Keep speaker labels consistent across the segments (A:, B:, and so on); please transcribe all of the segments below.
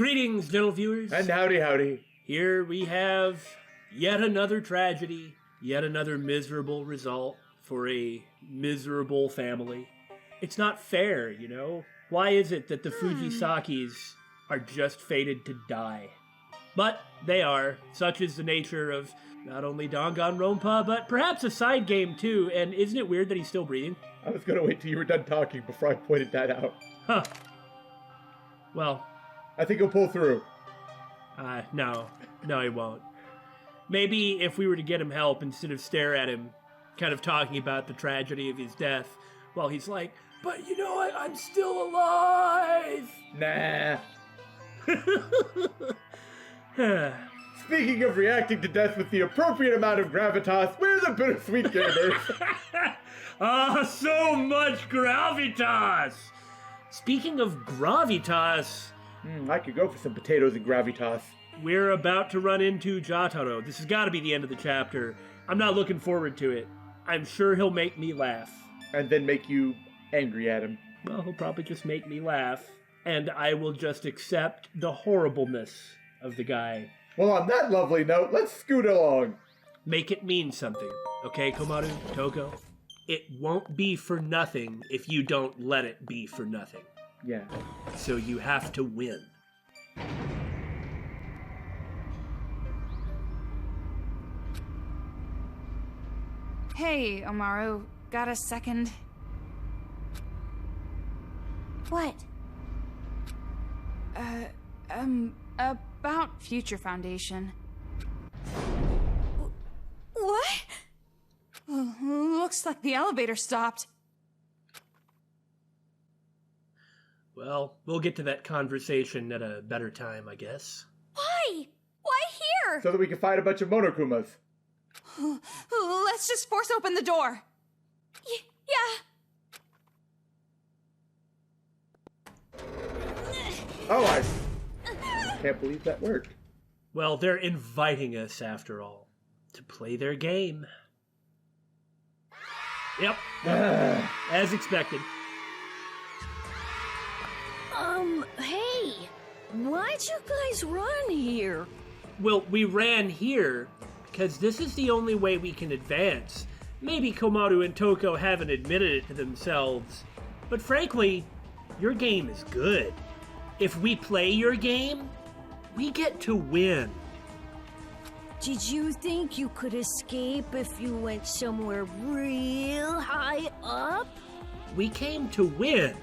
A: Greetings, gentle viewers.
B: And howdy.
A: Here we have yet another tragedy, yet another miserable result for a miserable family. It's not fair, you know? Why is it that the Fujisakis are just fated to die? But they are. Such is the nature of not only Danganronpa, but perhaps a side game too. And isn't it weird that he's still breathing?
B: I was gonna wait till you were done talking before I pointed that out.
A: Huh. Well,
B: I think he'll pull through.
A: No, he won't. Maybe if we were to get him help instead of stare at him, kind of talking about the tragedy of his death, while he's like, but you know what, I'm still alive!
B: Nah. Speaking of reacting to death with the appropriate amount of gravitas, we're the Bittersweet Gamers.
A: So much gravitas! Speaking of gravitas,
B: I could go for some potatoes and gravitas.
A: we're about to run into Jataro. This has got to be the end of the chapter. I'm not looking forward to it. I'm sure he'll make me laugh.
B: And then make you angry at him.
A: Well, he'll probably just make me laugh, and I will just accept the horribleness of the guy.
B: Well, on that lovely note, let's scoot along.
A: Make it mean something, okay, Komaru, Toko? It won't be for nothing if you don't let it be for nothing.
B: Yeah.
A: So you have to win.
C: Hey, Omaru, got a second?
D: What?
C: About Future Foundation.
D: What?
C: Looks like the elevator stopped.
A: Well, we'll get to that conversation at a better time, I guess.
D: Why? Why here?
B: So that we can fight a bunch of Monokumas.
C: Let's just force open the door.
D: Yeah.
B: Oh, I can't believe that worked.
A: Well, they're inviting us, after all, to play their game. Yep, as expected.
D: Hey, why'd you guys run here?
A: Well, we ran here because this is the only way we can advance. Maybe Komaru and Toko haven't admitted it to themselves, but frankly, your game is good. If we play your game, we get to win.
D: Did you think you could escape if you went somewhere real high up?
A: We came to win,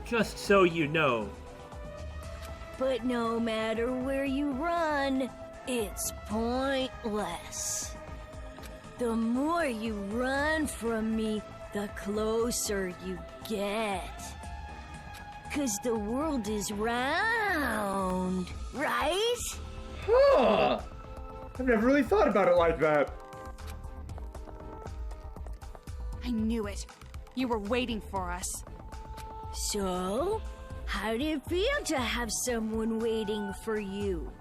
A: just so you know.
D: But no matter where you run, it's pointless. The more you run from me, the closer you get. 'Cause the world is round, right?
B: Huh. I've never really thought about it like that.
C: I knew it. You were waiting for us.
D: So, how did it feel to have someone waiting for you?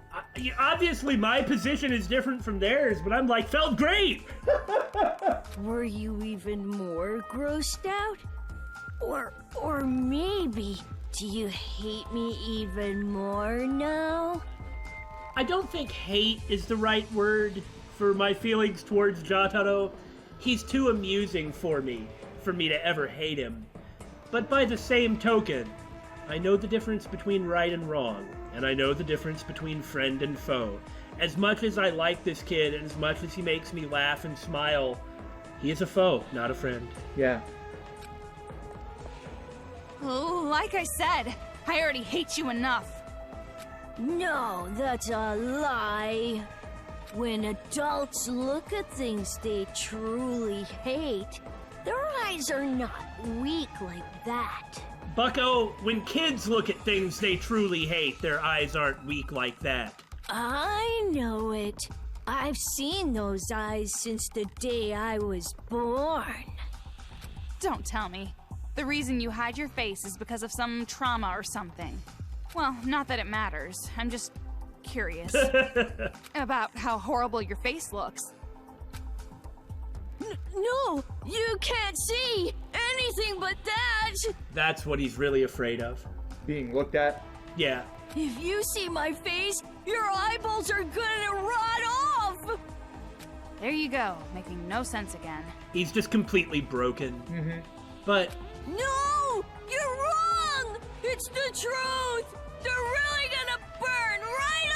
A: Obviously, my position is different from theirs, but I'm like, felt great!
D: Were you even more grossed out? Or maybe, do you hate me even more now?
A: I don't think hate is the right word for my feelings towards Jataro. He's too amusing for me to ever hate him. But by the same token, I know the difference between right and wrong, and I know the difference between friend and foe. As much as I like this kid, and as much as he makes me laugh and smile, he is a foe, not a friend.
B: Yeah.
C: Like I said, I already hate you enough.
D: No, that's a lie. When adults look at things they truly hate, their eyes are not weak like that.
A: Bucko, when kids look at things they truly hate, their eyes aren't weak like that.
D: I know it. I've seen those eyes since the day I was born.
C: Don't tell me. The reason you hide your face is because of some trauma or something. Well, not that it matters. I'm just curious about how horrible your face looks.
D: No, you can't see anything but that.
A: That's what he's really afraid of.
B: Being looked at.
A: Yeah,
D: If you see my face, your eyeballs are gonna rot off!
C: There you go, making no sense again.
A: He's just completely broken. But
D: No! You're wrong! It's the truth! They're really gonna burn right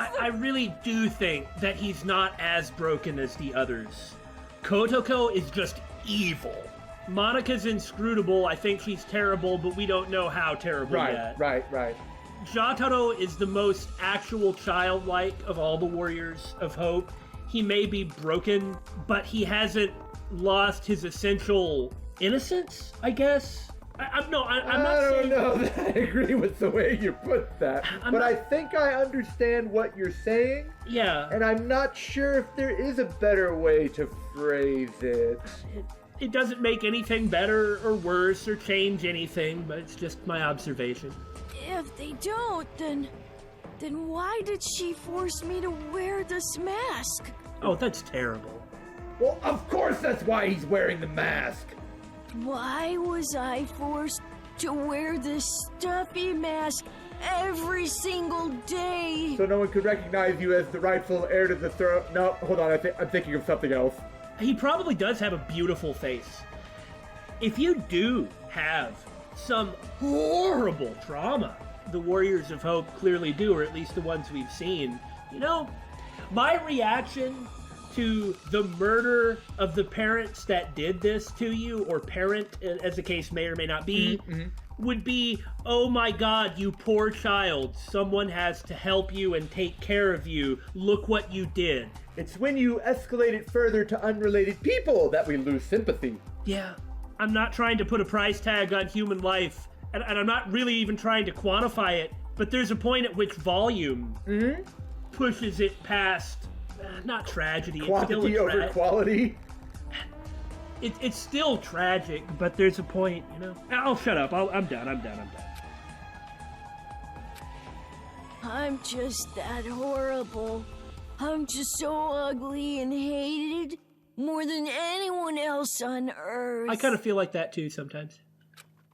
D: off!
A: I really do think that he's not as broken as the others. Kotoko is just evil. Monika's inscrutable. I think she's terrible, but we don't know how terrible yet.
B: Right.
A: Jataro is the most actual childlike of all the Warriors of Hope. He may be broken, but he hasn't lost his essential innocence, I guess? I'm not saying...
B: I don't know that I agree with the way you put that. I think I understand what you're saying.
A: Yeah.
B: And I'm not sure if there is a better way to phrase it.
A: It doesn't make anything better or worse or change anything, but it's just my observation.
D: If they don't, then why did she force me to wear this mask?
A: Oh, that's terrible.
B: Well, of course that's why he's wearing the mask.
D: Why was I forced to wear this stuffy mask every single day?
B: So no one could recognize you as the rightful heir to the throne. No, hold on, I'm thinking of something else.
A: He probably does have a beautiful face. If you do have some horrible trauma, the Warriors of Hope clearly do, or at least the ones we've seen, you know, my reaction to the murder of the parents that did this to you, or parent, as the case may or may not be, would be, oh my God, you poor child. Someone has to help you and take care of you. Look what you did.
B: It's when you escalate it further to unrelated people that we lose sympathy.
A: Yeah, I'm not trying to put a price tag on human life, and I'm not really even trying to quantify it, but there's a point at which volume pushes it past, not tragedy,
B: Quantity
A: it's still
B: over quality.
A: It's still tragic, but there's a point, you know. I'll shut up. I'm done.
D: I'm just that horrible. I'm just so ugly and hated more than anyone else on Earth.
A: I kind of feel like that too sometimes.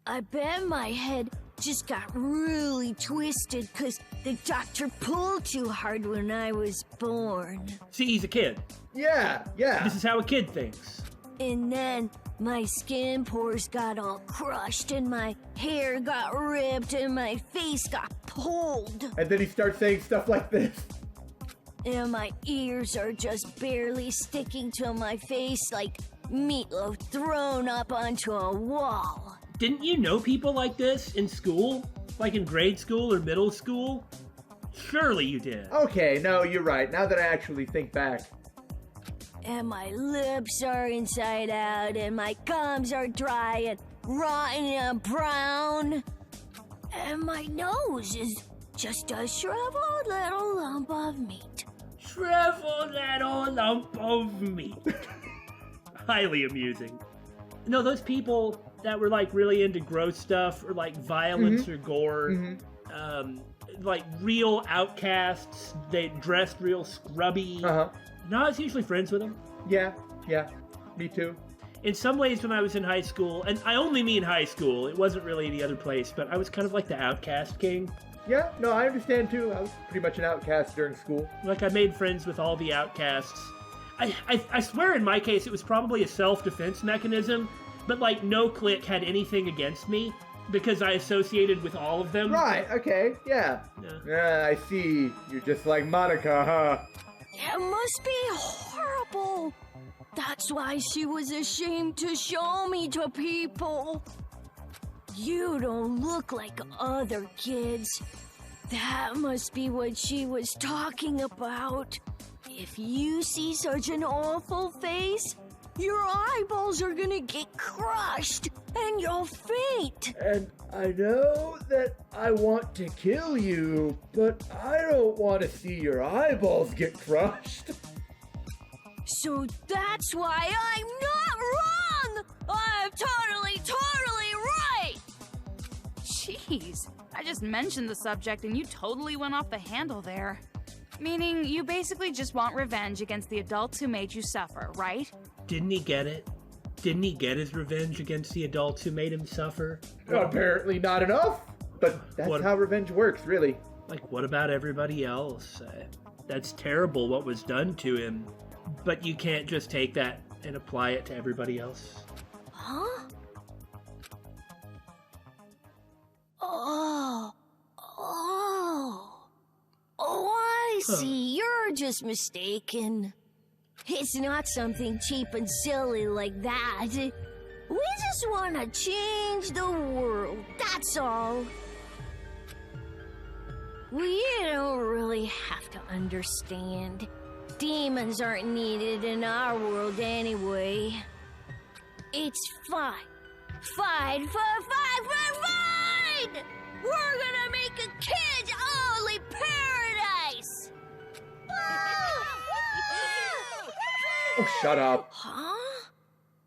D: I bet my head just got really twisted because the doctor pulled too hard when I was born.
A: See, he's a kid.
B: Yeah.
A: This is how a kid thinks.
D: And then my skin pores got all crushed and my hair got ripped and my face got pulled.
B: And then he starts saying stuff like this.
D: And my ears are just barely sticking to my face like meatloaf thrown up onto a wall.
A: Didn't you know people like this in school? Like in grade school or middle school? Surely you did.
B: Okay, no, you're right. Now that I actually think back.
D: And my lips are inside out, and my gums are dry and rotten and brown. And my nose is just a shriveled little lump of meat.
A: Shriveled little lump of meat. Highly amusing. No, those people that were like really into gross stuff or like violence or gore, like real outcasts, they dressed real scrubby. No, I was usually friends with them.
B: Yeah, me too.
A: In some ways, when I was in high school, and I only mean high school, it wasn't really any other place, but I was kind of like the outcast king.
B: Yeah, no, I understand too. I was pretty much an outcast during school.
A: Like, I made friends with all the outcasts. I swear in my case, it was probably a self-defense mechanism, but like no clique had anything against me because I associated with all of them.
B: Right, okay, yeah. I see. You're just like Monica, huh?
D: It must be horrible. That's why she was ashamed to show me to people. You don't look like other kids. That must be what she was talking about. If you see such an awful face, your eyeballs are gonna get crushed and you'll faint.
B: And I know that I want to kill you, but I don't want to see your eyeballs get crushed.
D: So that's why I'm not wrong! I'm totally right!
C: Jeez, I just mentioned the subject and you totally went off the handle there. Meaning, you basically just want revenge against the adults who made you suffer, right?
A: Didn't he get it? Didn't he get his revenge against the adults who made him suffer?
B: Apparently not enough. But that's how revenge works, really.
A: Like, what about everybody else? That's terrible what was done to him. But you can't just take that and apply it to everybody else.
D: Huh? Oh, I see. You're just mistaken. It's not something cheap and silly like that. We just want to change the world, that's all. We don't really have to understand. Demons aren't needed in our world anyway. It's fine. Fine. We're gonna make a kids-only paradise!
B: Oh, shut up.
D: Huh?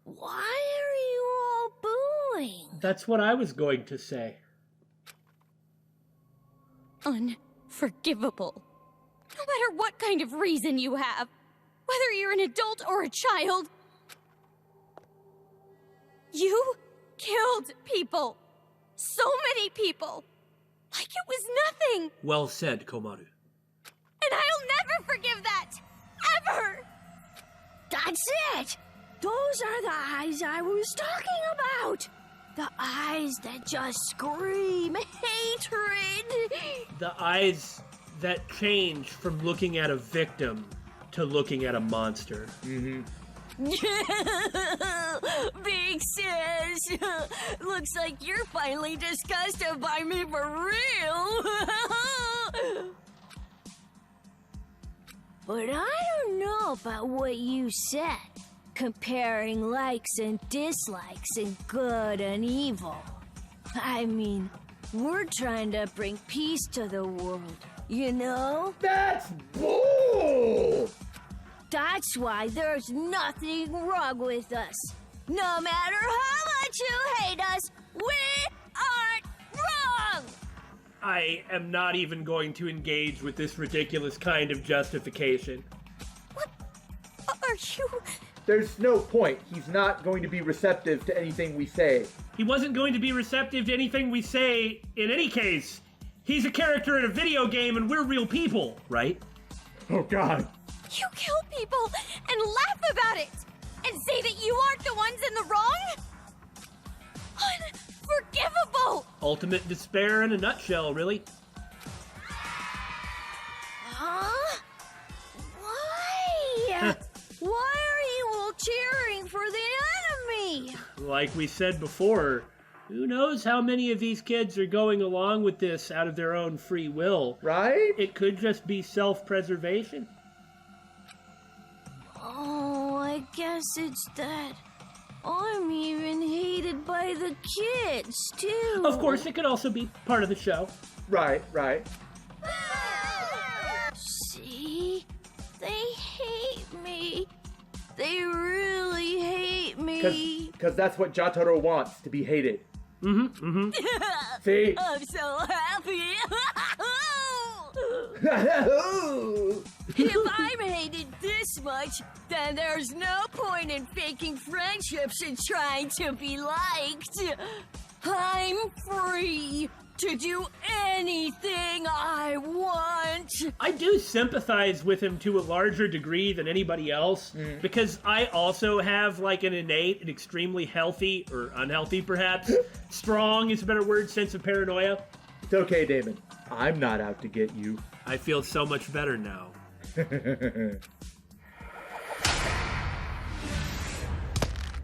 D: Why are you all booing?
A: That's what I was going to say.
C: Unforgivable. No matter what kind of reason you have, whether you're an adult or a child, you killed people. So many people. Like it was nothing.
A: Well said, Komaru.
C: And I'll never forgive that. Ever.
D: That's it! Those are the eyes I was talking about! The eyes that just scream hatred!
A: The eyes that change from looking at a victim to looking at a monster.
D: Big sis! Looks like you're finally disgusted by me for real! But I don't know about what you said. Comparing likes and dislikes and good and evil. I mean, we're trying to bring peace to the world, you know?
B: That's bull!
D: That's why there's nothing wrong with us. No matter how much you hate us, we aren't wrong!
A: I am not even going to engage with this ridiculous kind of justification.
C: What are you...
B: There's no point. He's not going to be receptive to anything we say.
A: He wasn't going to be receptive to anything we say in any case. He's a character in a video game and we're real people, right?
B: Oh, God.
C: You kill people and laugh about it and say that you aren't the ones in the wrong? Unforgivable!
A: Ultimate despair in a nutshell, really.
D: Huh? Why? Why are you all cheering for the enemy?
A: Like we said before, who knows how many of these kids are going along with this out of their own free will?
B: Right?
A: It could just be self-preservation.
D: Oh, I guess it's that. I'm even hated by the kids, too.
A: Of course, it could also be part of the show.
B: Right.
D: See? They hate me. They really hate me.
B: Because that's what Jataro wants, to be hated. See?
D: I'm so happy. If I'm hated this much, then there's no point in faking friendships and trying to be liked. I'm free to do anything I want.
A: I do sympathize with him to a larger degree than anybody else, because I also have like an innate and extremely healthy, or unhealthy perhaps, strong is a better word, sense of paranoia.
B: It's okay, Damon. I'm not out to get you.
A: I feel so much better now.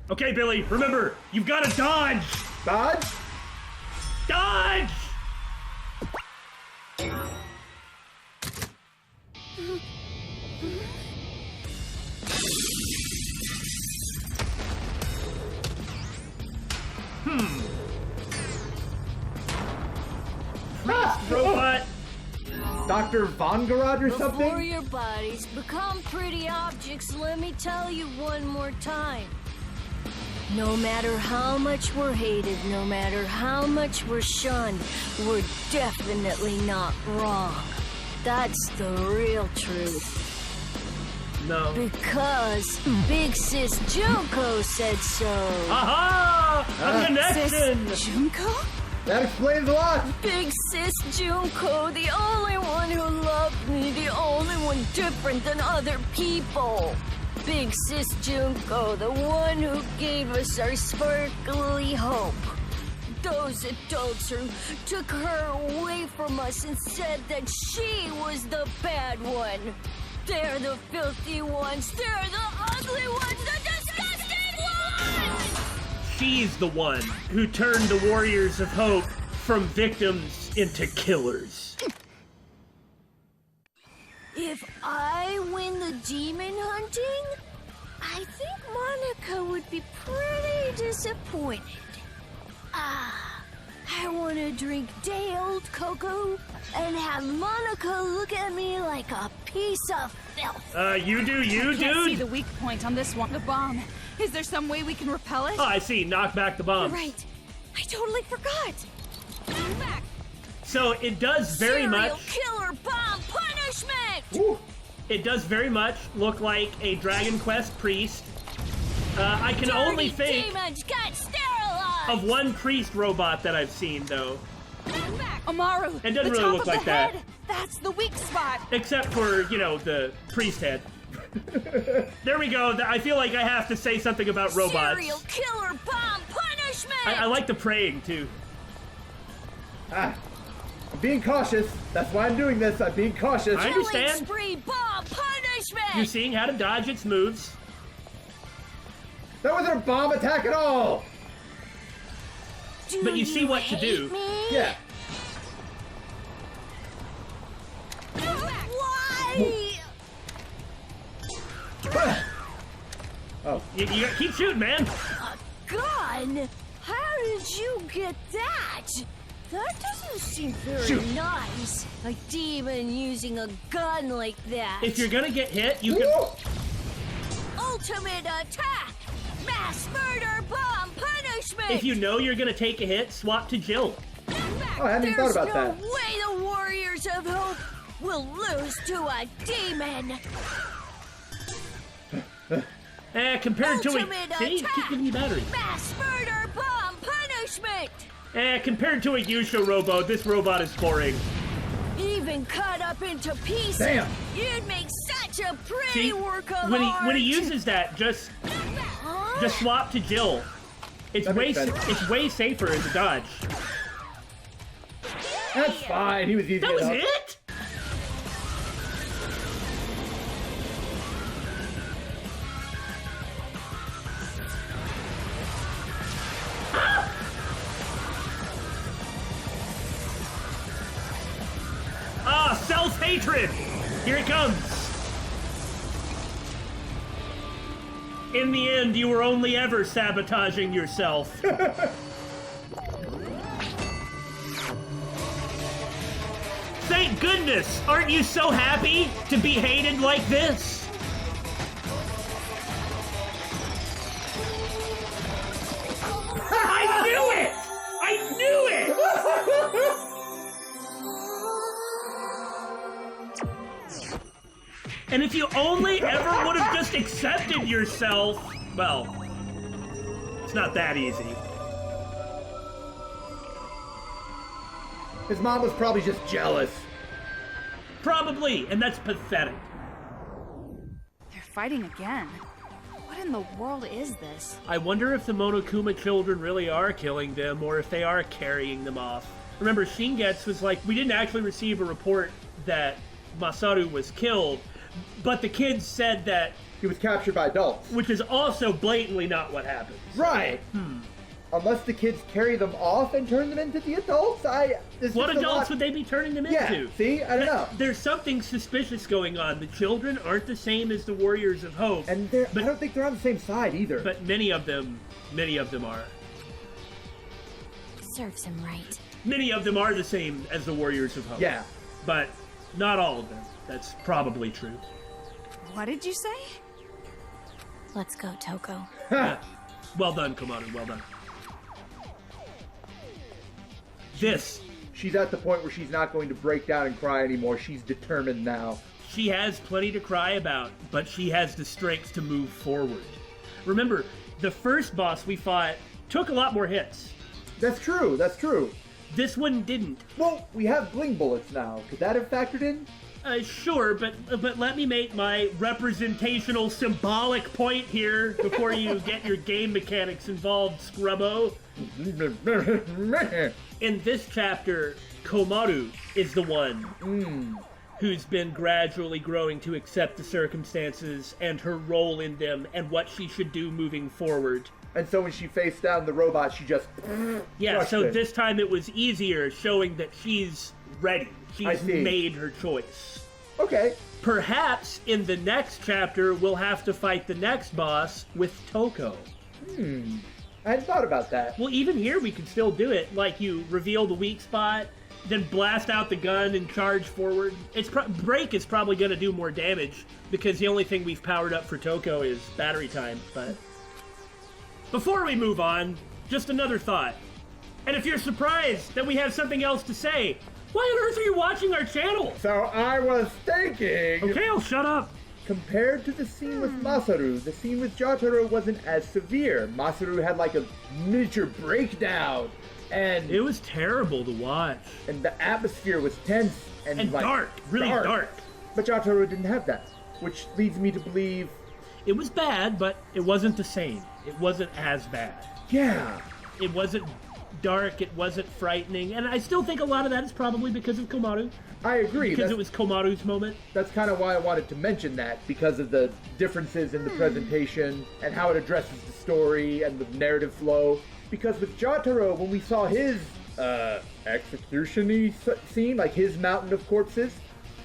A: Okay, Billy, remember, you've got to dodge!
B: Dodge?
A: Dodge! Robot!
B: Dr. Von Garage or
D: Before
B: something?
D: your bodies become pretty objects, let me tell you one more time. No matter how much we're hated, no matter how much we're shunned, we're definitely not wrong. That's the real truth.
A: No.
D: Because Big Sis Junko said so.
A: Aha! A connection!
C: Sis Junko?
B: That explains a lot.
D: Big sis Junko, the only one who loved me, the only one different than other people. Big sis Junko, the one who gave us our sparkly hope. Those adults who took her away from us and said that she was the bad one. They're the filthy ones. They're the ugly ones. The disgusting ones!
A: She's the one who turned the Warriors of Hope from victims into killers.
D: If I win the demon hunting, I think Monica would be pretty disappointed. I want to drink day-old cocoa and have Monica look at me like a piece of filth.
A: You do,
C: I can't see the weak point on this one. The bomb. Is there some way we can repel it?
A: Oh, I see. Knock back the bomb.
C: You're right. I totally forgot. Knock back.
A: So it does very
D: Serial
A: much.
D: killer bomb punishment!
B: Woo.
A: It does very much look like a Dragon Quest priest. I can only think
D: Demons got sterilized!
A: of one priest robot that I've seen, though.
C: Knock back. Amaru.
A: It doesn't
C: the
A: really
C: top
A: look
C: of
A: like
C: the
A: that.
C: head. That's the weak spot.
A: Except for, the priest head. There we go. I feel like I have to say something about robots.
D: Serial killer bomb punishment!
A: I like the praying, too.
B: I'm being cautious. That's why I'm doing this. I'm being cautious.
A: I understand.
D: Killing spree bomb punishment!
A: You're seeing how to dodge its moves.
B: That wasn't a bomb attack at all.
A: But you see what to do.
D: Me?
B: Yeah.
D: Why?
B: Oh.
A: You gotta keep shooting, man.
D: A gun? How did you get that? That doesn't seem very
B: Shoot.
D: nice. A demon using a gun like that.
A: If you're gonna get hit, you can.
B: Woo.
D: Ultimate attack! Mass murder bomb punishment!
A: If you know you're gonna take a hit, swap to Jill.
B: Oh, I hadn't even thought about that.
D: There's no way the Warriors of Hope will lose to a demon!
A: Compared to
D: Ultimate
A: a. See,
D: attack!
A: keep giving me batteries.
D: Mass murder bomb punishment!
A: Compared to a Yusho robot, this robot is boring.
D: Even cut up into pieces,
B: Damn.
D: you'd make such a pretty
A: See,
D: work of
A: when
D: art!
A: he uses that, just
D: Huh?
A: swap to Jill. It's
B: That
A: way
B: makes sense.
A: it's way safer as a dodge.
B: That's fine. He was easy
A: That was
B: enough.
A: it. Ah, self-hatred! Here it comes! In the end, you were only ever sabotaging yourself. Thank goodness! Aren't you so happy to be hated like this? I knew it! I knew it! And if you only ever would have just accepted yourself, well, it's not that easy.
B: His mom was probably just jealous.
A: Probably, and that's pathetic.
C: They're fighting again. What in the world is this?
A: I wonder if the Monokuma children really are killing them, or if they are carrying them off. Remember, Shingetsu was like, we didn't actually receive a report that Masaru was killed, but the kids said that,
B: He was captured by adults.
A: which is also blatantly not what happened.
B: Right. Unless the kids carry them off and turn them into the adults, there's
A: What
B: just a
A: adults
B: lot-
A: would they be turning them
B: Yeah,
A: into?
B: see? I don't know.
A: There's something suspicious going on. The children aren't the same as the Warriors of Hope,
B: And I don't think they're on the same side either.
A: but many of them are.
D: Serves him right.
A: Many of them are the same as the Warriors of Hope.
B: yeah.
A: But not all of them. That's probably true.
C: What did you say?
D: Let's go, Toko.
A: Well done, Komaru. Well done. This.
B: She's at the point where she's not going to break down and cry anymore. She's determined now.
A: She has plenty to cry about, but she has the strength to move forward. Remember, the first boss we fought took a lot more hits.
B: That's true. That's true.
A: This one didn't.
B: Well, we have bling bullets now. Could that have factored in?
A: Sure, but let me make my representational symbolic point here before you get your game mechanics involved, Scrubbo. In this chapter, Komaru is the one who's been gradually growing to accept the circumstances and her role in them and what she should do moving forward.
B: And so when she faced down the robot, she just...
A: Yeah, so
B: it.
A: this time it was easier, showing that she's ready. She's made her choice.
B: Okay.
A: Perhaps in the next chapter, we'll have to fight the next boss with Toko.
B: I hadn't thought about that.
A: Well, even here we can still do it. Like, you reveal the weak spot, then blast out the gun and charge forward. Break is probably going to do more damage, because the only thing we've powered up for Toko is battery time, but... Before we move on, just another thought. And if you're surprised that we have something else to say, why on earth are you watching our channel?
B: So I was thinking...
A: Okay, I'll shut up.
B: Compared to the scene with Masaru, the scene with Jataro wasn't as severe. Masaru had like a miniature breakdown, and...
A: It was terrible to watch.
B: And the atmosphere was tense and like,
A: dark, really dark.
B: But Jataro didn't have that, which leads me to believe...
A: It was bad, but it wasn't the same. It wasn't as bad.
B: Yeah.
A: It wasn't dark, it wasn't frightening, and I still think a lot of that is probably because of Komaru.
B: I agree.
A: Because it was Komaru's moment.
B: That's kind of why I wanted to mention that, because of the differences in the presentation and how it addresses the story and the narrative flow. Because with Jataro, when we saw his execution-y scene, like his mountain of corpses,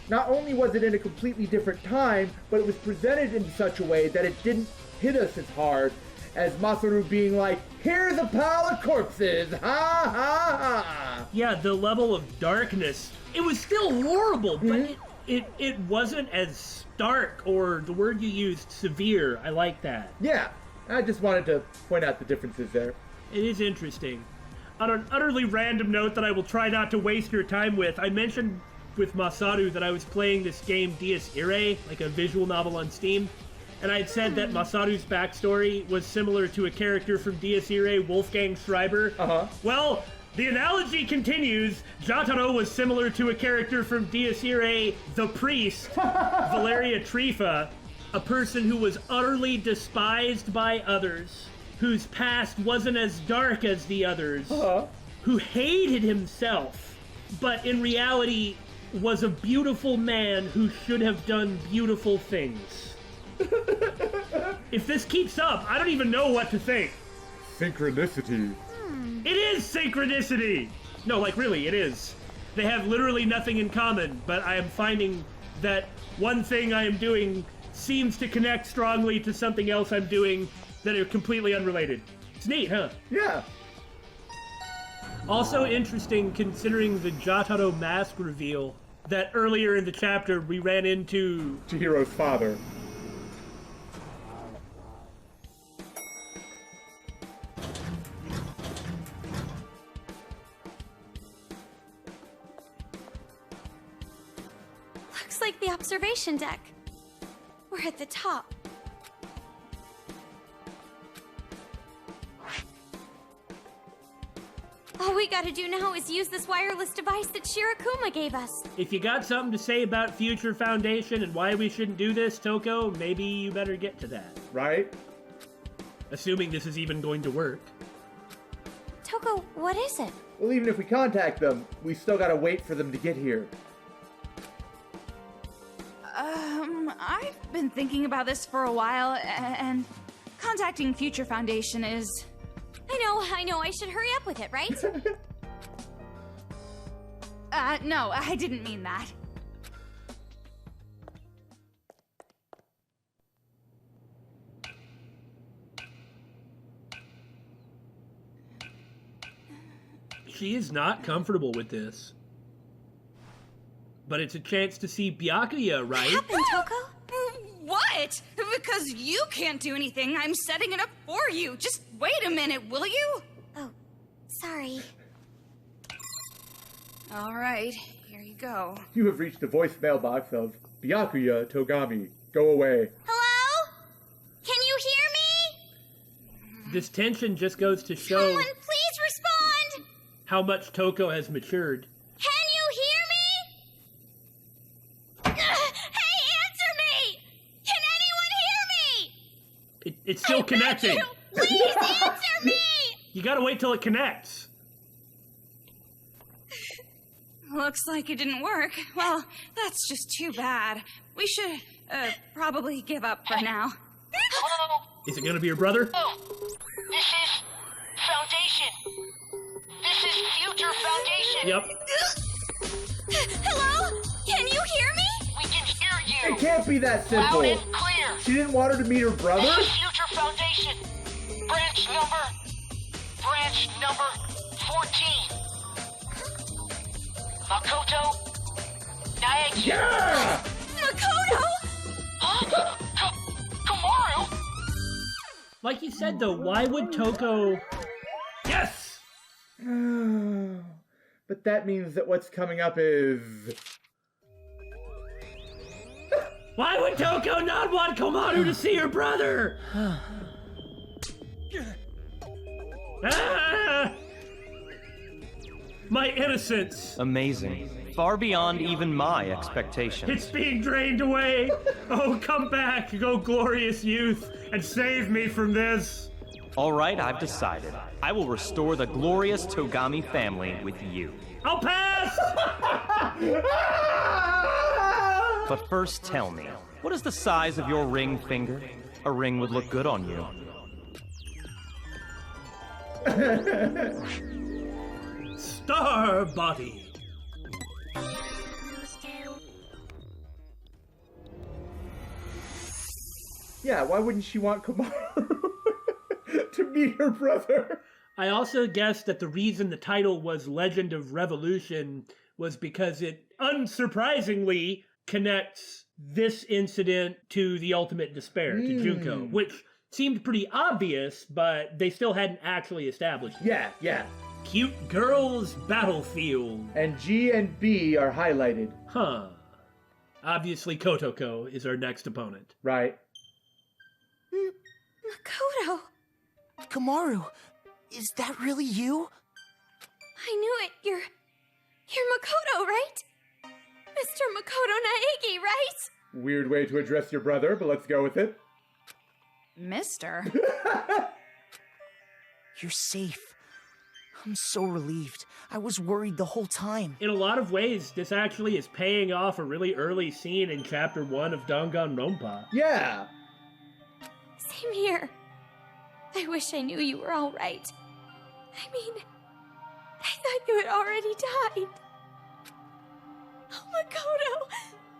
B: not only was it in a completely different time, but it was presented in such a way that it didn't hit us as hard as Masaru being like, here's a pile of corpses, ha ha ha.
A: Yeah, the level of darkness, it was still horrible, but it wasn't as stark, or the word you used, severe. I like that.
B: Yeah, I just wanted to point out the differences there.
A: It is interesting. On an utterly random note that I will try not to waste your time with, I mentioned with Masaru that I was playing this game Dies Irae, like a visual novel on Steam, and I had said that Masaru's backstory was similar to a character from Dies Irae, Wolfgang Schreiber. Well, the analogy continues. Jataro was similar to a character from Dies Irae, the priest, Valeria Trifa, a person who was utterly despised by others, whose past wasn't as dark as the others, who hated himself, but in reality was a beautiful man who should have done beautiful things. If this keeps up, I don't even know what to think.
B: Synchronicity.
A: It is synchronicity! No, like really, it is. They have literally nothing in common, but I am finding that one thing I am doing seems to connect strongly to something else I'm doing that are completely unrelated. It's neat, huh?
B: Yeah.
A: Also interesting, considering the Jataro mask reveal, that earlier in the chapter we ran into...
B: Chihiro's father.
E: Looks like the observation deck. We're at the top. All we gotta do now is use this wireless device that Shirakuma gave us.
A: If you got something to say about Future Foundation and why we shouldn't do this, Toko, maybe you better get to that.
B: Right?
A: Assuming this is even going to work.
E: Toko, what is it?
B: Well, even if we contact them, we still gotta wait for them to get here.
C: I've been thinking about this for a while, and contacting Future Foundation is...
E: I know, I should hurry up with it, right?
C: No, I didn't mean that.
A: She is not comfortable with this. But it's a chance to see Byakuya, right?
E: What happened, Toko?
C: What? Because you can't do anything, I'm setting it up for you. Just wait a minute, will you?
E: Oh, sorry.
C: All right, here you go.
B: You have reached the voice mailbox of Byakuya Togami. Go away.
E: Hello? Can you hear me?
A: This tension just goes to show...
E: Someone please respond!
A: how much Toko has matured.
E: Can you hear me? Hey, answer me! Can anyone hear me?
A: It's still connecting.
E: Beg you, please answer me!
A: You gotta wait till it connects.
C: Looks like it didn't work. Well, that's just too bad. We should, probably give up for now.
F: Hello?
A: Is it gonna be your brother?
F: Oh, this is Foundation. This is Future Foundation.
A: Yep.
E: Hello? Can you hear me?
F: We can hear you.
B: It can't be that simple.
F: Loud and clear.
B: She didn't want her to meet her brother?
F: This is Future Foundation. Branch number 14. Makoto Naegi.
B: Yeah!
E: Makoto?
F: Huh? Komaru?
A: Like you said, though, why would Toko... Yes!
B: But that means that what's coming up is...
A: Why would Toko not want Komaru to see her brother? Ah! My innocence.
G: Amazing. Far beyond even my expectations.
A: It's being drained away. Oh, come back, oh glorious youth, and save me from this.
G: All right, I've decided. I will restore the glorious Togami family with you.
A: I'll pass!
G: But first tell me, what is the size of your ring finger? A ring would look good on you.
A: Star body.
B: Yeah, why wouldn't she want Komaru to meet her brother?
A: I also guessed that the reason the title was Legend of Revolution was because it, unsurprisingly, connects this incident to the ultimate despair, to Junko, which seemed pretty obvious, but they still hadn't actually established it.
B: Yeah.
A: Cute Girls Battlefield.
B: And G and B are highlighted.
A: Huh. Obviously, Kotoko is our next opponent.
B: Right.
E: Makoto,
H: Komaru, is that really you?
E: I knew it. You're Makoto, right? Mr. Makoto Naegi, right?
B: Weird way to address your brother, but let's go with it.
C: Mister?
H: You're safe. I'm so relieved. I was worried the whole time.
A: In a lot of ways, this actually is paying off a really early scene in Chapter 1 of Danganronpa.
B: Yeah.
E: Same here. I wish I knew you were all right. I mean, I thought you had already died. Oh, Makoto,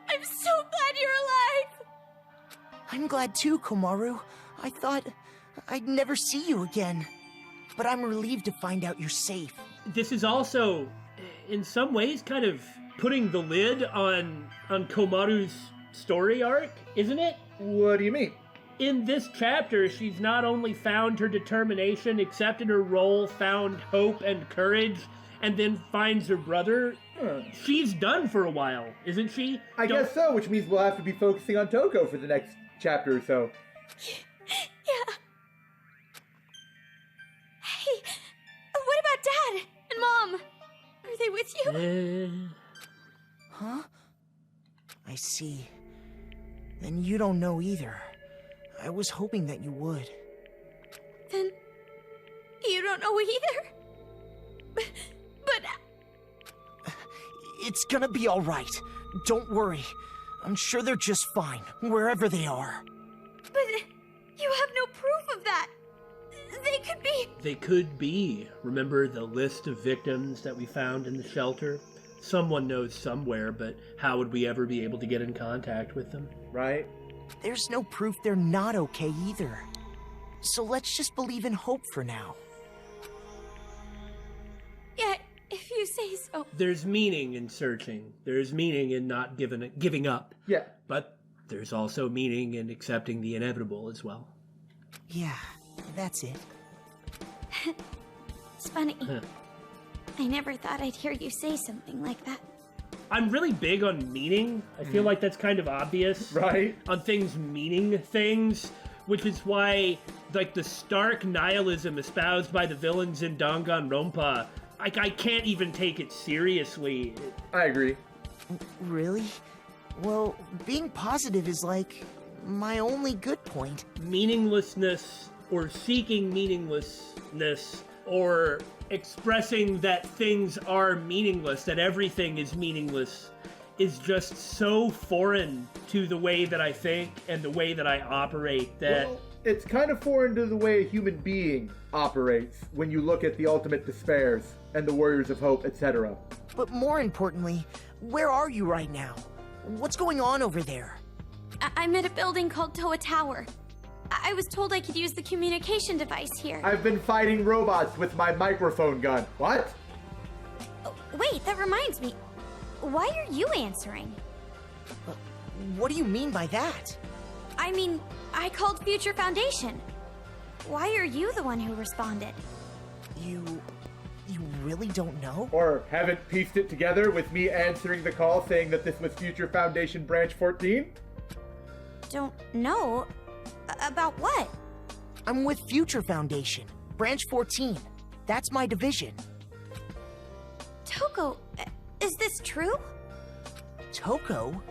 E: I'm so glad you're alive.
H: I'm glad too, Komaru. I thought I'd never see you again. But I'm relieved to find out you're safe.
A: This is also, in some ways, kind of putting the lid on Komaru's story arc, isn't it?
B: What do you mean?
A: In this chapter, she's not only found her determination, accepted her role, found hope and courage, and then finds her brother. She's done for a while, isn't she?
B: I guess so, which means we'll have to be focusing on Toko for the next chapter or so.
E: Yeah. Hey, what about Dad and Mom? Are they with you?
H: Huh? I see. Then you don't know either. I was hoping that you would.
E: Then you don't know either? But
H: It's gonna be all right. Don't worry. I'm sure they're just fine, wherever they are.
E: But you have no proof of that. They could be...
A: They could be. Remember the list of victims that we found in the shelter? Someone knows somewhere, but how would we ever be able to get in contact with them?
B: Right?
H: There's no proof they're not okay either. So let's just believe in hope for now.
E: Yeah, if you say so.
A: There's meaning in searching. There's meaning in not giving up.
B: Yeah.
A: But there's also meaning in accepting the inevitable as well.
H: Yeah, that's it.
E: It's funny. I never thought I'd hear you say something like that.
A: I'm really big on meaning. I feel like that's kind of obvious.
B: Right?
A: On things meaning things, which is why, like, the stark nihilism espoused by the villains in Danganronpa like, I can't even take it seriously.
B: I agree.
H: Really? Well, being positive is like my only good point.
A: Meaninglessness, or seeking meaninglessness, or expressing that things are meaningless, that everything is meaningless, is just so foreign to the way that I think and the way that I operate that...
B: Well, it's kind of foreign to the way a human being operates when you look at the ultimate despairs and the warriors of hope, etc.
H: But more importantly, where are you right now? What's going on over there?
E: I'm at a building called Toa Tower. I was told I could use the communication device here.
B: I've been fighting robots with my microphone gun. What?
E: Oh, wait, that reminds me. Why are you answering?
H: What do you mean by that?
E: I mean, I called Future Foundation. Why are you the one who responded?
H: You really don't know?
B: Or haven't pieced it together with me answering the call saying that this was Future Foundation Branch 14?
E: Don't know. About what?
H: I'm with Future Foundation, Branch 14. That's my division.
E: Toko, is this true?
H: Toko?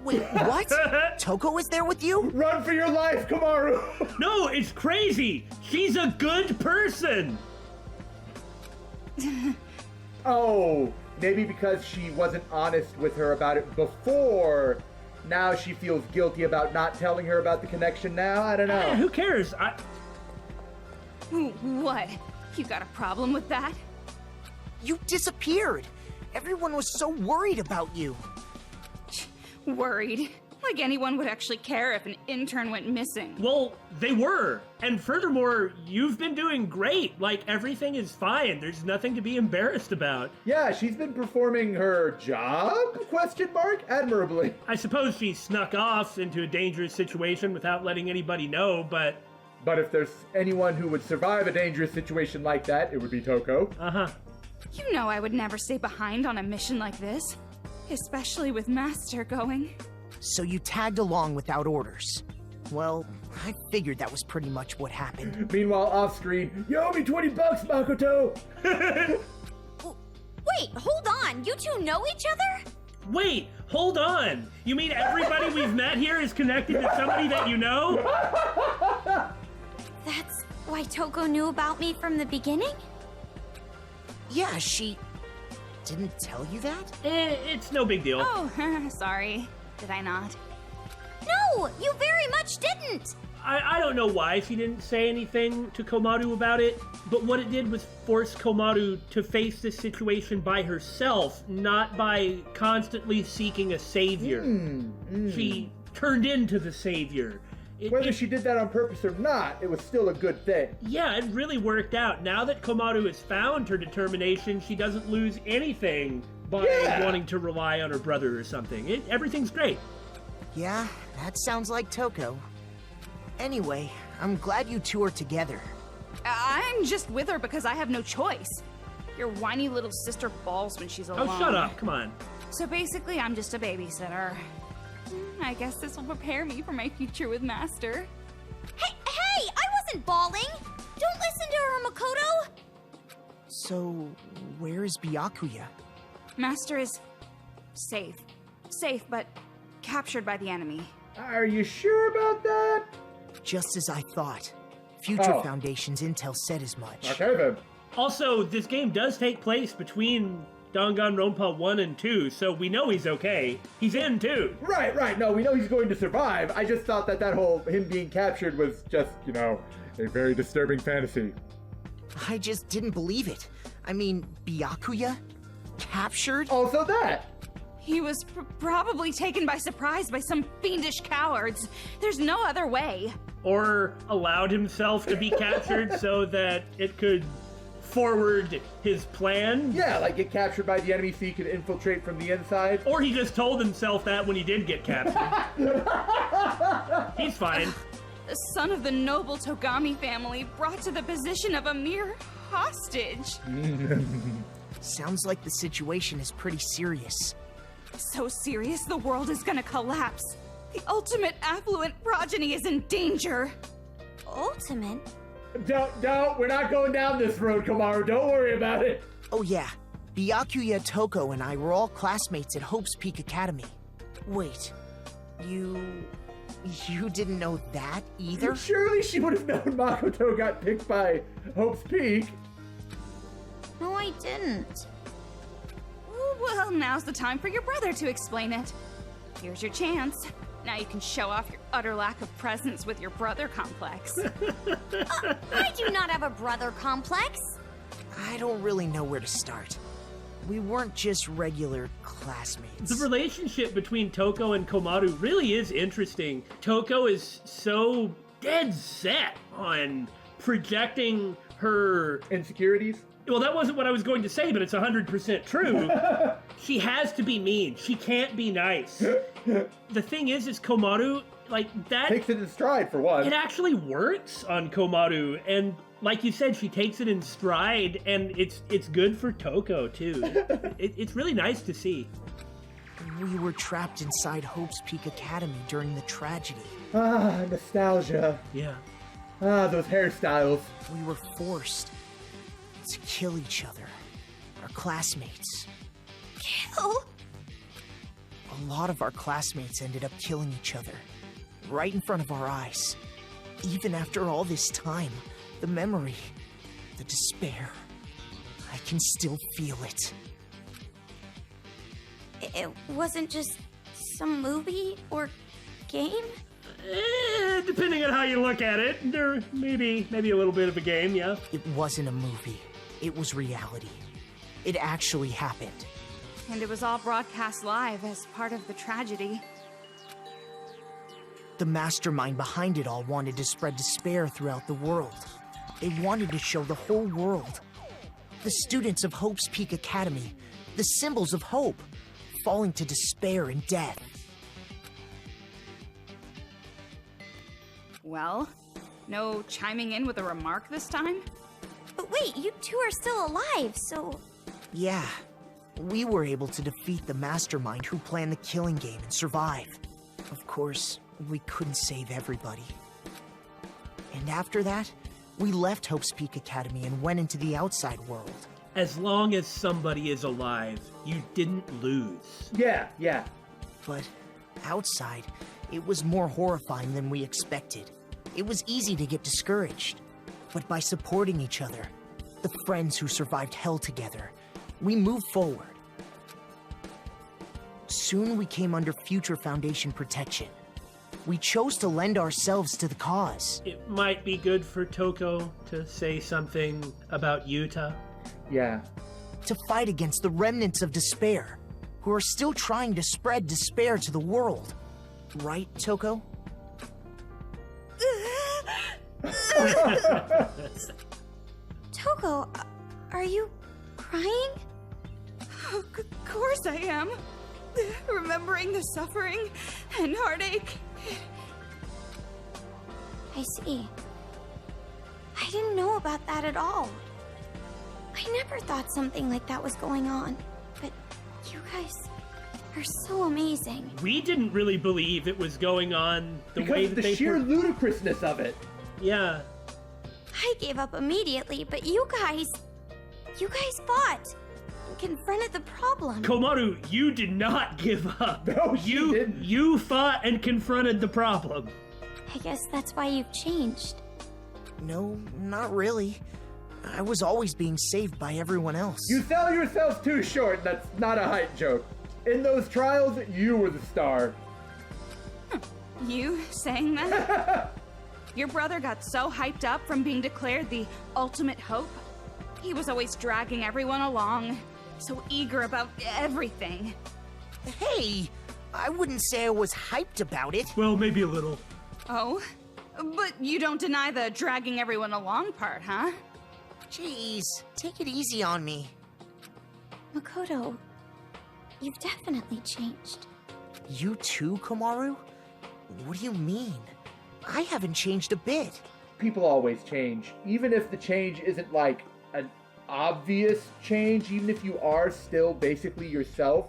H: Wait, what? Toko is there with you?
B: Run for your life, Kamaru!
A: No, it's crazy! She's a good person!
B: Oh, maybe because she wasn't honest with her about it before, now she feels guilty about not telling her about the connection now? I don't know.
A: Who cares?
C: What? You got a problem with that?
H: You disappeared. Everyone was so worried about you.
C: Worried? Like anyone would actually care if an intern went missing.
A: Well, they were. And furthermore, you've been doing great. Like, everything is fine. There's nothing to be embarrassed about.
B: Yeah, she's been performing her job? Question mark? Admirably.
A: I suppose she snuck off into a dangerous situation without letting anybody know, but...
B: But if there's anyone who would survive a dangerous situation like that, it would be Toko.
A: Uh-huh.
C: You know I would never stay behind on a mission like this. Especially with Master going.
H: So you tagged along without orders. Well, I figured that was pretty much what happened.
B: Meanwhile, off screen, you owe me $20, Makoto!
E: Wait, hold on. You two know each other?
A: Wait, hold on. You mean everybody we've met here is connected to somebody that you know?
E: That's why Toko knew about me from the beginning?
H: Yeah, she didn't tell you that?
A: It's no big deal.
C: Oh, sorry. Did I not?
E: No, you very much didn't.
A: I don't know why she didn't say anything to Komaru about it, but what it did was force Komaru to face this situation by herself, not by constantly seeking a savior. She turned into the savior.
B: Whether she did that on purpose or not, it was still a good thing.
A: Yeah, it really worked out. Now that Komaru has found her determination, she doesn't lose anything by wanting to rely on her brother or something. Everything's great.
H: Yeah, that sounds like Toko. Anyway, I'm glad you two are together.
C: I'm just with her because I have no choice. Your whiny little sister balls when she's alone.
A: Oh, shut up. Come on.
C: So basically, I'm just a babysitter. I guess this will prepare me for my future with Master.
E: Hey, I wasn't bawling. Don't listen to her, Makoto.
H: So, where is Byakuya?
C: Master is safe. Safe, but captured by the enemy.
B: Are you sure about that?
H: Just as I thought. Future Foundation's intel said as much.
B: Okay then.
A: Also, this game does take place between Danganronpa 1 and 2, so we know he's okay. He's in 2.
B: Right. No, we know he's going to survive. I just thought that whole him being captured was just, a very disturbing fantasy.
H: I just didn't believe it. I mean, Byakuya? Captured?
B: Also that!
C: He was probably taken by surprise by some fiendish cowards. There's no other way.
A: Or allowed himself to be captured so that it could forward his plan.
B: Yeah, like get captured by the enemy so he could infiltrate from the inside.
A: Or he just told himself that when he did get captured. He's fine.
C: The son of the noble Togami family brought to the position of a mere hostage.
H: Sounds like the situation is pretty serious.
C: So serious the world is gonna collapse. The ultimate affluent progeny is in danger.
E: Ultimate?
B: Don't, we're not going down this road, Kamaru. Don't worry about it.
H: Oh yeah, Byakuya, Toko, and I were all classmates at Hope's Peak Academy. Wait, you didn't know that either?
B: Surely she would have known Makoto got picked by Hope's Peak.
E: No, I didn't.
C: Well, now's the time for your brother to explain it. Here's your chance. Now you can show off your utter lack of presence with your brother complex.
E: I do not have a brother complex.
H: I don't really know where to start. We weren't just regular classmates.
A: The relationship between Toko and Komaru really is interesting. Toko is so dead set on projecting her
B: Insecurities?
A: Well, that wasn't what I was going to say, but it's 100% true. She has to be mean. She can't be nice. The thing is Komaru, like, that...
B: Takes it in stride, for one.
A: It actually works on Komaru, and like you said, she takes it in stride, and it's good for Toko, too. It's really nice to see.
H: We were trapped inside Hope's Peak Academy during the tragedy.
B: Ah, nostalgia.
A: Yeah.
B: Ah, those hairstyles.
H: We were forced to kill each other, our classmates.
E: Kill?
H: A lot of our classmates ended up killing each other, right in front of our eyes. Even after all this time, the memory, the despair, I can still feel it.
E: It wasn't just some movie or game?
A: Depending on how you look at it, there maybe a little bit of a game, yeah.
H: It wasn't a movie. It was reality. It actually happened.
C: And it was all broadcast live as part of the tragedy.
H: The mastermind behind it all wanted to spread despair throughout the world. They wanted to show the whole world. The students of Hope's Peak Academy, the symbols of hope, falling to despair and death.
C: Well, no chiming in with a remark this time?
E: But wait, you two are still alive, so...
H: Yeah, we were able to defeat the mastermind who planned the killing game and survive. Of course, we couldn't save everybody. And after that, we left Hope's Peak Academy and went into the outside world.
A: As long as somebody is alive, you didn't lose.
B: Yeah.
H: But outside, it was more horrifying than we expected. It was easy to get discouraged. But by supporting each other, the friends who survived hell together, we moved forward. Soon we came under Future Foundation protection. We chose to lend ourselves to the cause.
A: It might be good for Toko to say something about Yuta.
B: Yeah.
H: To fight against the remnants of despair, who are still trying to spread despair to the world. Right, Toko?
E: Toko, are you crying?
C: Of course I am. Remembering the suffering and heartache.
E: I see. I didn't know about that at all. I never thought something like that was going on. But you guys are so amazing.
A: We didn't really believe it was going on the
B: Because
A: way
B: of
A: that
B: the
A: they
B: sheer ludicrousness of it.
A: Yeah.
E: I gave up immediately, but you guys fought and confronted the problem.
A: Komaru, you did not give up.
B: No, she didn't.
A: You fought and confronted the problem.
E: I guess that's why you've changed.
H: No, not really. I was always being saved by everyone else.
B: You sell yourself too short, that's not a height joke. In those trials, you were the star.
C: You saying that? Your brother got so hyped up from being declared the ultimate hope. He was always dragging everyone along, so eager about everything.
H: Hey, I wouldn't say I was hyped about it.
A: Well, maybe a little.
C: Oh? But you don't deny the dragging everyone along part, huh?
H: Jeez, take it easy on me.
E: Makoto, you've definitely changed.
H: You too, Komaru? What do you mean? I haven't changed a bit.
B: People always change, even if the change isn't like an obvious change, even if you are still basically yourself,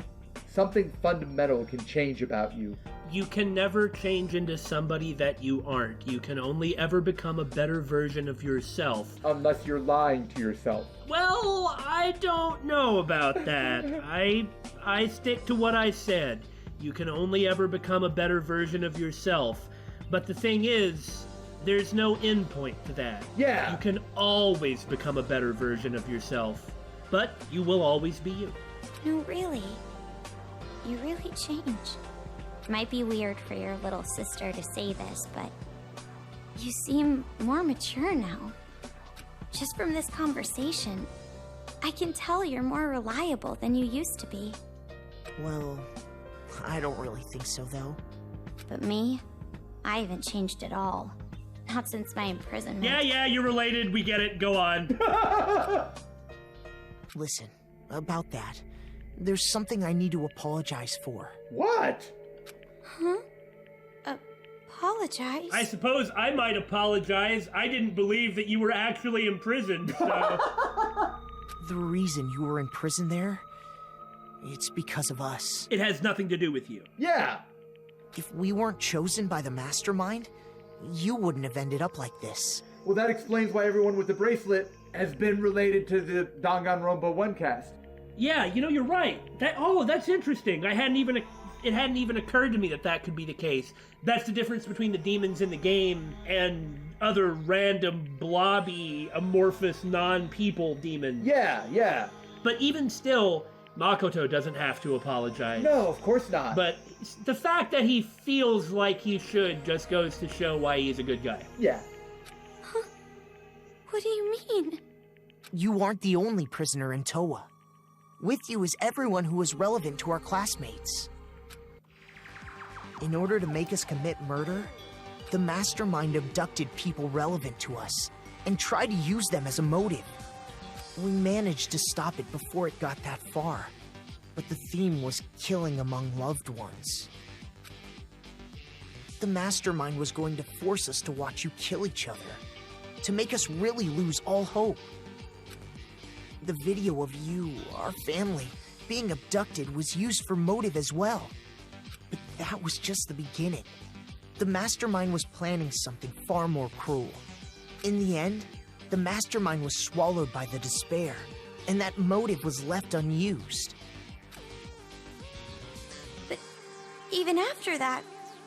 B: something fundamental can change about you.
A: You can never change into somebody that you aren't. You can only ever become a better version of yourself.
B: Unless you're lying to yourself.
A: Well, I don't know about that. I stick to what I said. You can only ever become a better version of yourself. But the thing is, there's no end point to that.
B: Yeah.
A: You can always become a better version of yourself. But you will always be you.
E: No, really. You really changed. Might be weird for your little sister to say this, but you seem more mature now. Just from this conversation, I can tell you're more reliable than you used to be.
H: Well, I don't really think so, though.
E: But me, I haven't changed at all. Not since my imprisonment.
A: Yeah, you're related. We get it. Go on.
H: Listen, about that, there's something I need to apologize for.
B: What?
E: Huh? Apologize?
A: I suppose I might apologize. I didn't believe that you were actually imprisoned, so...
H: The reason you were in prison there, it's because of us.
A: It has nothing to do with you.
B: Yeah.
H: If we weren't chosen by the mastermind, you wouldn't have ended up like this.
B: Well, that explains why everyone with the bracelet has been related to the Danganronpa 1 cast.
A: Yeah, you're right. That's interesting. It hadn't even occurred to me that could be the case. That's the difference between the demons in the game and other random, blobby, amorphous, non-people demons.
B: Yeah.
A: But even still, Makoto doesn't have to apologize.
B: No, of course not.
A: But the fact that he feels like he should just goes to show why he's a good guy.
B: Yeah.
E: Huh? What do you mean?
H: You aren't the only prisoner in Toa. With you is everyone who is relevant to our classmates. In order to make us commit murder, the mastermind abducted people relevant to us and tried to use them as a motive. We managed to stop it before it got that far, but the theme was killing among loved ones. The mastermind was going to force us to watch you kill each other, to make us really lose all hope. The video of you, our family, being abducted was used for motive as well. But that was just the beginning. The mastermind was planning something far more cruel. In the end, the mastermind was swallowed by the despair, and that motive was left unused.
E: But even after that,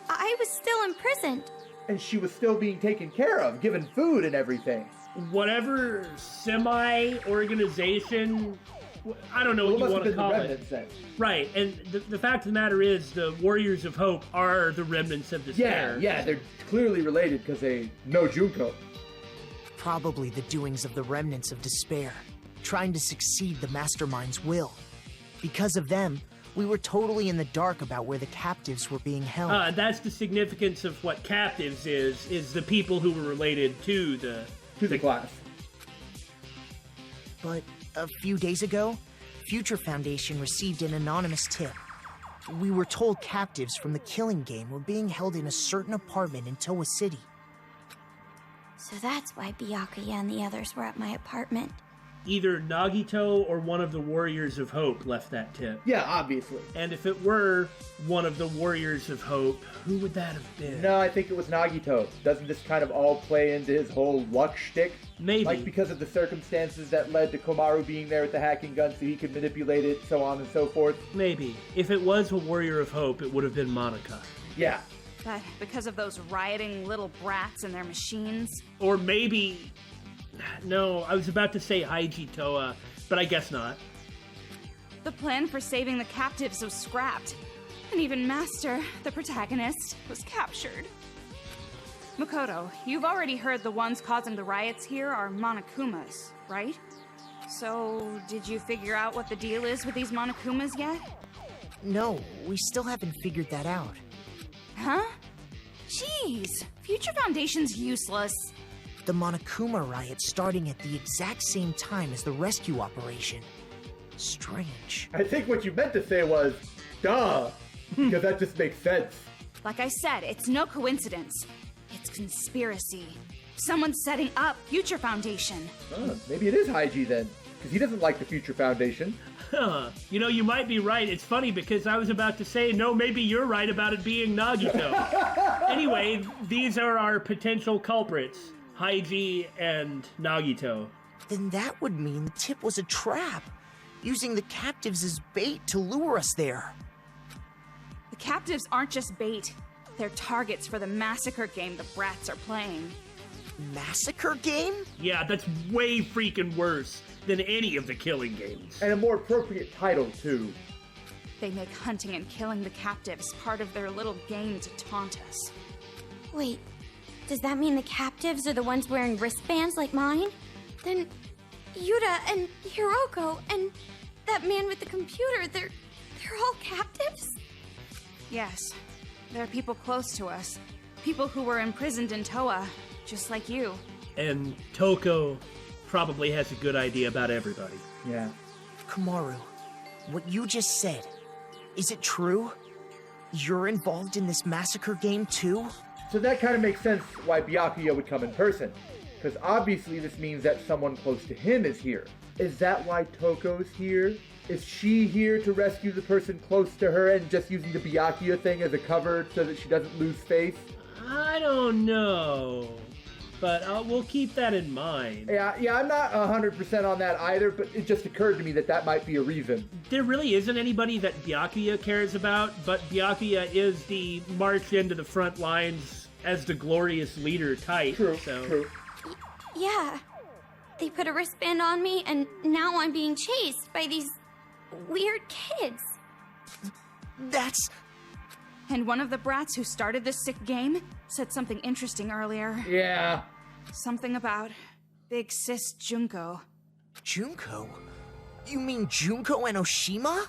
E: I was still imprisoned.
B: And she was still being taken care of, given food and everything.
A: Whatever semi-organization, I don't know what you want to call it.
B: Then.
A: Right, and the fact of the matter is the Warriors of Hope are the remnants of despair.
B: Yeah, they're clearly related because they know Junko.
H: Probably the doings of the remnants of despair, trying to succeed the mastermind's will. Because of them, we were totally in the dark about where the captives were being held.
A: That's the significance of what captives is the people who were related to the
B: class.
H: But a few days ago, Future Foundation received an anonymous tip. We were told captives from the Killing Game were being held in a certain apartment in Toa City.
E: So that's why Byakuya and the others were at my apartment.
A: Either Nagito or one of the Warriors of Hope left that tip.
B: Yeah, obviously.
A: And if it were one of the Warriors of Hope, who would that have been?
B: No, I think it was Nagito. Doesn't this kind of all play into his whole luck shtick?
A: Maybe.
B: Like because of the circumstances that led to Komaru being there with the hacking gun so he could manipulate it, so on and so forth?
A: Maybe. If it was a Warrior of Hope, it would have been Monica.
B: Yeah.
C: But because of those rioting little brats and their machines?
A: Or maybe... No, I was about to say Haiji Toa, but I guess not.
C: The plan for saving the captives was scrapped. And even Master, the protagonist, was captured. Makoto, you've already heard the ones causing the riots here are Monokumas, right? So, did you figure out what the deal is with these Monokumas yet?
H: No, we still haven't figured that out.
C: Huh? Jeez, Future Foundation's useless.
H: The Monokuma riot starting at the exact same time as the rescue operation. Strange.
B: I think what you meant to say was, duh, because that just makes sense.
C: Like I said, it's no coincidence. It's conspiracy. Someone's setting up Future Foundation.
B: Maybe it is Haiji then. because he doesn't like the Future Foundation.
A: Huh. You know, you might be right. It's funny because I was about to say, no, maybe you're right about it being Nagito. Anyway, these are our potential culprits, Haiji and Nagito.
H: Then that would mean the tip was a trap, using the captives as bait to lure us there.
C: The captives aren't just bait. They're targets for the massacre game the brats are playing.
H: Massacre game?
A: Yeah, that's way freaking worse than any of the killing games.
B: And a more appropriate title, too.
C: They make hunting and killing the captives part of their little game to taunt us.
E: Wait, does that mean the captives are the ones wearing wristbands like mine? Then Yuta and Hiroko and that man with the computer, they're all captives?
C: Yes, they're people close to us. People who were imprisoned in Toa, just like you.
A: And Toko probably has a good idea about everybody.
B: Yeah.
H: Komaru, what you just said, is it true? You're involved in this massacre game too?
B: So that kind of makes sense why Byakuya would come in person. Because obviously this means that someone close to him is here. Is that why Toko's here? Is she here to rescue the person close to her and just using the Byakuya thing as a cover so that she doesn't lose faith?
A: I don't know. But we'll keep that in mind.
B: Yeah, I'm not 100% on that either, but it just occurred to me that that might be a reason.
A: There really isn't anybody that Byakuya cares about, but Byakuya is the march into the front lines as the glorious leader type.
B: True.
E: Yeah. They put a wristband on me, and now I'm being chased by these weird kids.
H: That's...
C: And one of the brats who started this sick game said something interesting earlier.
B: Yeah.
C: Something about Big Sis Junko.
H: Junko? You mean Junko and Oshima?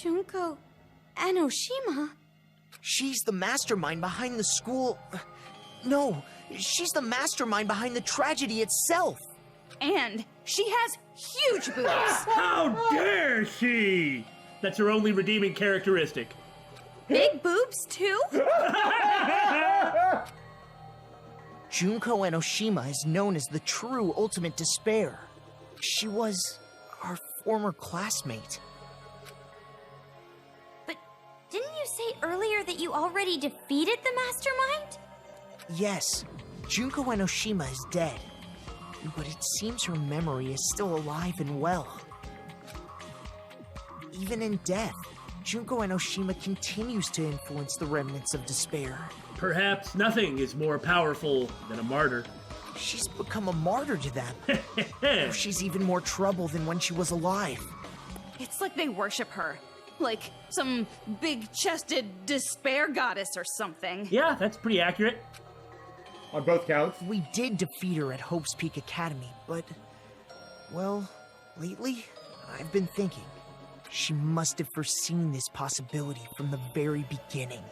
E: Junko and Oshima?
H: She's the mastermind behind the school... No, she's the mastermind behind the tragedy itself.
C: And she has huge boobs.
A: How dare she! That's her only redeeming characteristic.
E: Big boobs, too?
H: Junko and Oshima is known as the true ultimate despair. She was our former classmate.
E: But didn't you say earlier that you already defeated the mastermind?
H: Yes, Junko and Oshima is dead. But it seems her memory is still alive and well. Even in death, Junko and Oshima continues to influence the remnants of despair.
A: Perhaps nothing is more powerful than a martyr.
H: She's become a martyr to them. She's even more trouble than when she was alive.
C: It's like they worship her. Like some big-chested despair goddess or something.
A: Yeah, that's pretty accurate.
B: On both counts.
H: We did defeat her at Hope's Peak Academy, but... Well, lately, I've been thinking. She must have foreseen this possibility from the very beginning.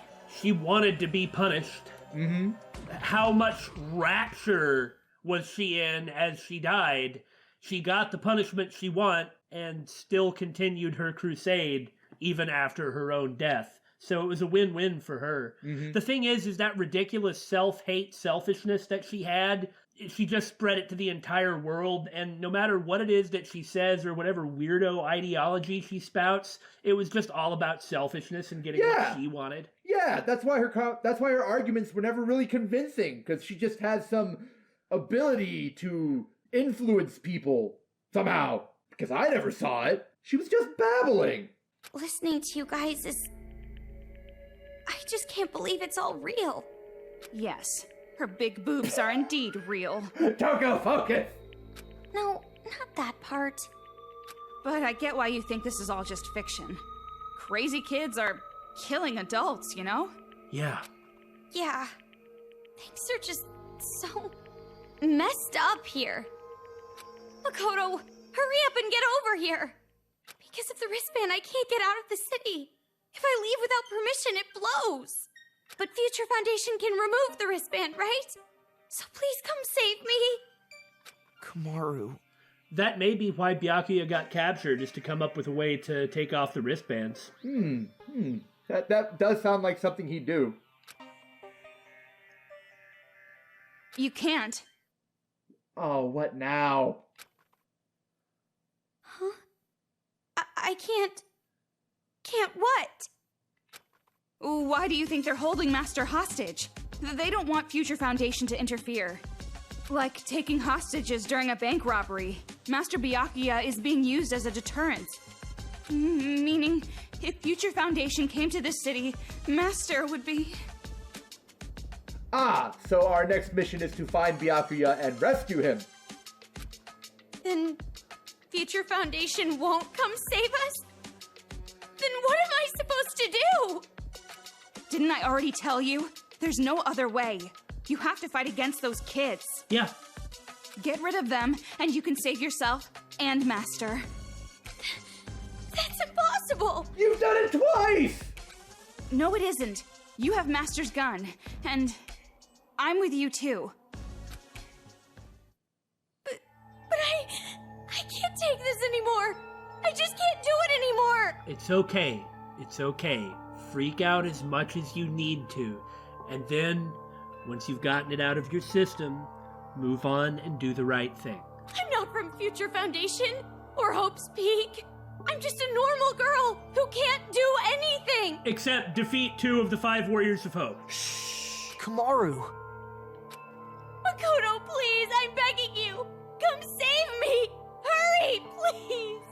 A: She wanted to be punished.
B: Mm-hmm.
A: How much rapture was she in as she died? She got the punishment she wanted and still continued her crusade even after her own death. So it was a win-win for her.
B: Mm-hmm.
A: The thing is that ridiculous self-hate selfishness that she had, she just spread it to the entire world, and no matter what it is that she says or whatever weirdo ideology she spouts, it was just all about selfishness and getting what she wanted.
B: Yeah, that's why her arguments were never really convincing, because she just has some ability to influence people somehow. Because I never saw it. She was just babbling.
E: Listening to you guys is... I just can't believe it's all real.
C: Yes, her big boobs are indeed real.
B: Toko, focus!
E: No, not that part.
C: But I get why you think this is all just fiction. Crazy kids are killing adults, you know?
A: Yeah.
E: Yeah. Things are just so messed up here. Makoto, hurry up and get over here. Because of the wristband, I can't get out of the city. If I leave without permission, it blows. But Future Foundation can remove the wristband, right? So please come save me.
H: Komaru.
A: That may be why Byakuya got captured, is to come up with a way to take off the wristbands.
B: That does sound like something he'd do.
C: You can't.
B: Oh, what now?
E: I can't... Can't what?
C: Why do you think they're holding Master hostage? They don't want Future Foundation to interfere. Like taking hostages during a bank robbery. Master Byakuya is being used as a deterrent. Meaning, if Future Foundation came to this city, Master would be...
B: Ah, so our next mission is to find Byakuya and rescue him.
E: Then Future Foundation won't come save us? Then what am I supposed to do?
C: Didn't I already tell you? There's no other way. You have to fight against those kids.
A: Yeah.
C: Get rid of them, and you can save yourself and Master.
E: That's impossible!
B: You've done it twice!
C: No, it isn't. You have Master's gun, and I'm with you too.
E: But I can't take this anymore. I just can't do it anymore.
A: It's okay. It's okay. Freak out as much as you need to. And then, once you've gotten it out of your system, move on and do the right thing.
E: I'm not from Future Foundation or Hope's Peak. I'm just a normal girl who can't do anything.
A: Except defeat 2 of the 5 Warriors of Hope.
H: Kamaru.
E: Makoto, please, I'm begging you. Come save me. Hurry, please.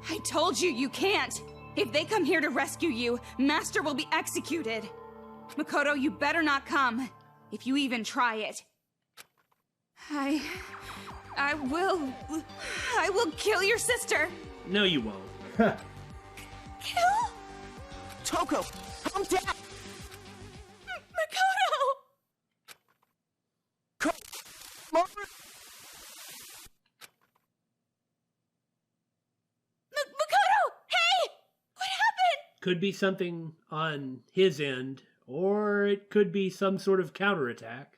C: I told you can't. If they come here to rescue you, Master will be executed. Makoto, you better not come. If you even try it. I will kill your sister.
A: No, you won't.
E: Kill?
H: Toko, calm down.
E: Makoto!
H: Kamaru.
E: Makoto! Hey! What happened?
A: Could be something on his end, or it could be some sort of counterattack.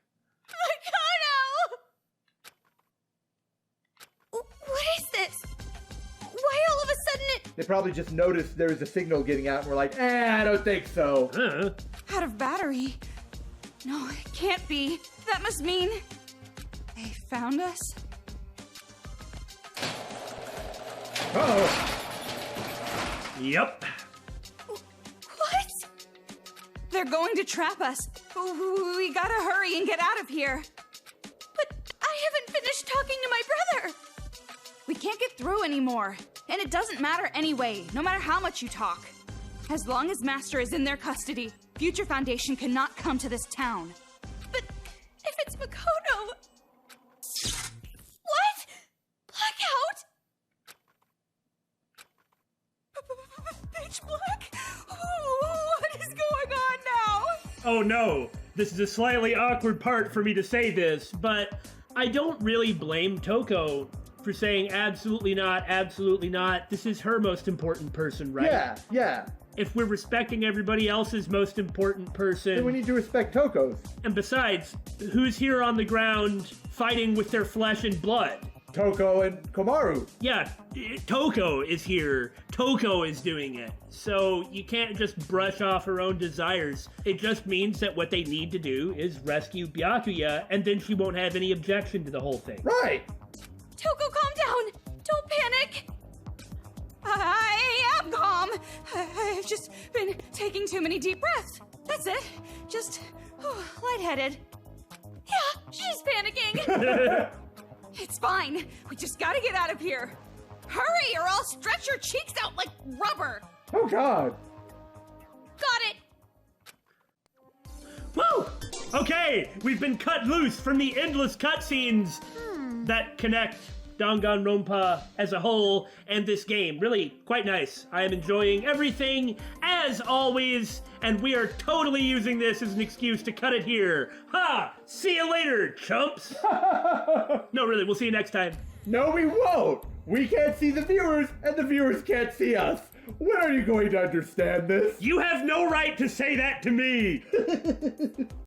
E: Makoto! What is this? Why all of a sudden it...
B: They probably just noticed there was a signal getting out and were like, I don't think so.
C: Out of battery? No, it can't be. That must mean they found us?
B: Uh-oh.
A: Yep.
E: What?
C: They're going to trap us. We gotta hurry and get out of here.
E: But I haven't finished talking to my brother.
C: We can't get through anymore. And it doesn't matter anyway, no matter how much you talk. As long as Master is in their custody, Future Foundation cannot come to this town.
E: But if it's Makoto... What? Blackout? Pitch black? What is going on now?
A: Oh no, this is a slightly awkward part for me to say this, but I don't really blame Toko for saying absolutely not, absolutely not. This is her most important person, right?
B: Yeah.
A: If we're respecting everybody else's most important person...
B: Then we need to respect Toko's.
A: And besides, who's here on the ground fighting with their flesh and blood?
B: Toko and Komaru.
A: Yeah, Toko is here. Toko is doing it. So you can't just brush off her own desires. It just means that what they need to do is rescue Byakuya, and then she won't have any objection to the whole thing.
B: Right.
E: Toko, calm down. Don't panic.
C: I am calm. I've just been taking too many deep breaths. That's it. Just lightheaded.
E: Yeah, she's panicking.
C: It's fine. We just gotta get out of here. Hurry, or I'll stretch your cheeks out like rubber.
B: Oh, God.
E: Got it.
A: Woo! Okay, we've been cut loose from the endless cutscenes that connect Danganronpa as a whole and this game. Really quite nice. I am enjoying everything as always, and we are totally using this as an excuse to cut it here. Ha! See you later, chumps! No, really, we'll see you next time.
B: No, we won't. We can't see the viewers, and the viewers can't see us. When are you going to understand this?
A: You have no right to say that to me!